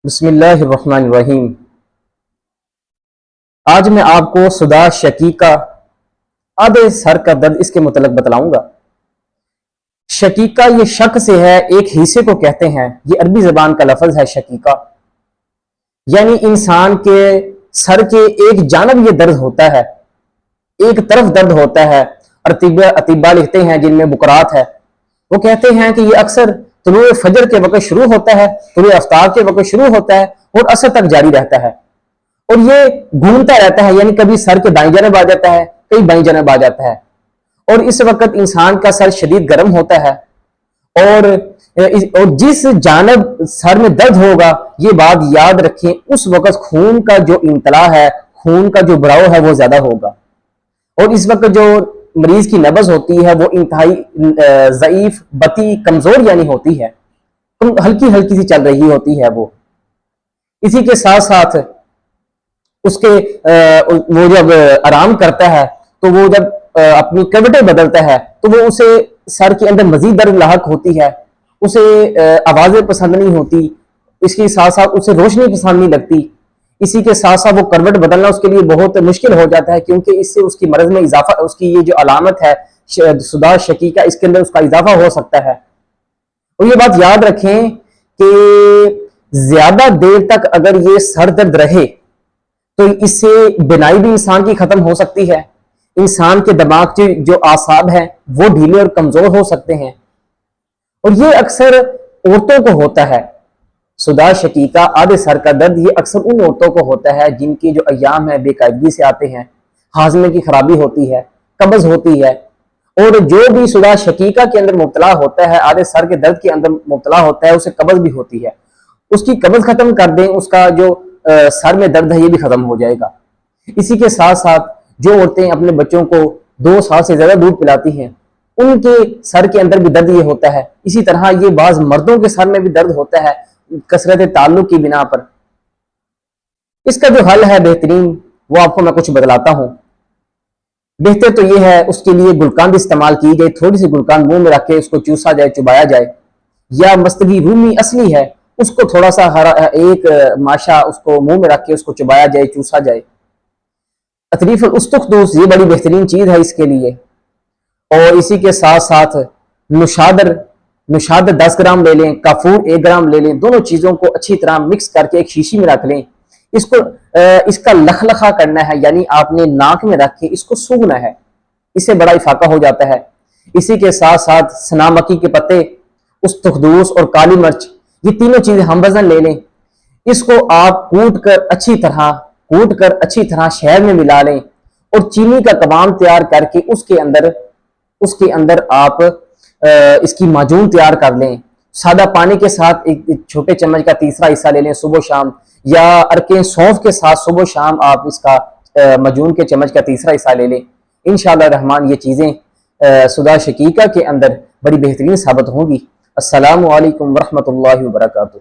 بسم اللہ الرحمن الرحیم۔ آج میں آپ کو صدا شقیقہ آدھے سر کا درد اس کے متعلق بتلاؤں گا۔ شقیقہ یہ شک سے ہے، ایک حصے کو کہتے ہیں، یہ عربی زبان کا لفظ ہے شقیقہ، یعنی انسان کے سر کے ایک جانب یہ درد ہوتا ہے، ایک طرف درد ہوتا ہے۔ اطباء لکھتے ہیں جن میں بکرات ہے، وہ کہتے ہیں کہ یہ اکثر طلوع فجر کے وقت شروع ہوتا ہے، طلوع آفتاب کے وقت شروع ہوتا ہے اور عصر تک جاری رہتا ہے، اور یہ گھومتا رہتا ہے، یعنی کبھی سر کے دائیں جانب آ جاتا ہے، کئی بائیں جانب آ جاتا ہے، اور اس وقت انسان کا سر شدید گرم ہوتا ہے، اور جس جانب سر میں درد ہوگا یہ بات یاد رکھیں، اس وقت خون کا جو انتقال ہے، خون کا جو بڑھاؤ ہے وہ زیادہ ہوگا، اور اس وقت جو مریض کی نبض ہوتی ہے وہ انتہائی ضعیف، بطی، کمزور یعنی ہوتی ہے، ہلکی ہلکی سی چل رہی ہوتی ہے وہ۔ اسی کے ساتھ ساتھ اس کے وہ جب آرام کرتا ہے تو وہ جب اپنی کروٹیں بدلتا ہے تو وہ اسے سر کے اندر مزید درد لاحق ہوتی ہے، اسے آوازیں پسند نہیں ہوتی، اس کے ساتھ ساتھ اسے روشنی پسند نہیں لگتی، اسی کے ساتھ ساتھ وہ کروٹ بدلنا اس کے لیے بہت مشکل ہو جاتا ہے، کیونکہ اس سے اس کی مرض میں اضافہ، اس کی یہ جو علامت ہے صدا شقیقہ، اس کے اندر اس کا اضافہ ہو سکتا ہے۔ اور یہ بات یاد رکھیں کہ زیادہ دیر تک اگر یہ سر درد رہے تو اس سے بینائی بھی انسان کی ختم ہو سکتی ہے، انسان کے دماغ کے جو اعصاب ہیں وہ ڈھیلے اور کمزور ہو سکتے ہیں، اور یہ اکثر عورتوں کو ہوتا ہے۔ صدا شقیقہ آدھے سر کا درد یہ اکثر ان عورتوں کو ہوتا ہے جن کی جو ایام ہے بے قاعدگی سے آتے ہیں، ہاضمے کی خرابی ہوتی ہے، قبض ہوتی ہے، اور جو بھی صدا شقیقہ کے اندر مبتلا ہوتا ہے، آدھے سر کے درد کے اندر مبتلا ہوتا ہے، اسے قبض بھی ہوتی ہے، اس کی قبض ختم کر دیں، اس کا جو سر میں درد ہے یہ بھی ختم ہو جائے گا۔ اسی کے ساتھ ساتھ جو عورتیں اپنے بچوں کو 2 سال سے زیادہ دودھ پلاتی ہیں ان کے سر کے اندر بھی درد یہ ہوتا ہے، اسی طرح یہ بعض مردوں کے سر میں بھی درد ہوتا ہے کثرت تعلق کی بنا پر۔ اس کا جو حل ہے بہترین وہ آپ کو میں کچھ بتلاتا ہوں۔ بہتر تو یہ ہے اس کے لیے گلقند استعمال کی جائے، تھوڑی سی گلقند منہ میں رکھ کے اس کو چوسا جائے، چبایا جائے، یا مستگی رومی اصلی ہے اس کو تھوڑا سا ایک ماشا اس کو منہ میں رکھ کے اس کو چبایا جائے، چوسا جائے۔ اطریف الاستخدوس یہ بڑی بہترین چیز ہے اس کے لیے، اور اسی کے ساتھ ساتھ نشادر 10 گرام لے لیں، کافور 1 گرام لے لیں، دونوں چیزوں کو اچھی طرح مکس کر کے ایک شیشی میں رکھ لیں، اس کا لخلخا کرنا ہے، یعنی آپ نے ناک میں رکھ کے اس کو سونگھنا ہے، اس سے بڑا افاقہ ہو جاتا ہے۔ اسی کے ساتھ ساتھ سنا مکی کے پتے، استخدوس اور کالی مرچ، یہ تینوں چیزیں ہم وزن لے لیں، اس کو آپ کوٹ کر اچھی طرح شہد میں ملا لیں، اور چینی کا کباب تیار کر کے اس کے اندر آپ اس کی معجون تیار کر لیں، سادہ پانی کے ساتھ ایک چھوٹے چمچ کا تیسرا حصہ لے لیں صبح شام، یا ارکیں سونف کے ساتھ صبح شام آپ اس کا معجون کے چمچ کا تیسرا حصہ لے لیں۔ انشاءاللہ الرحمن یہ چیزیں صدا شقیقہ کے اندر بڑی بہترین ثابت ہوں گی۔ السلام علیکم ورحمۃ اللہ وبرکاتہ۔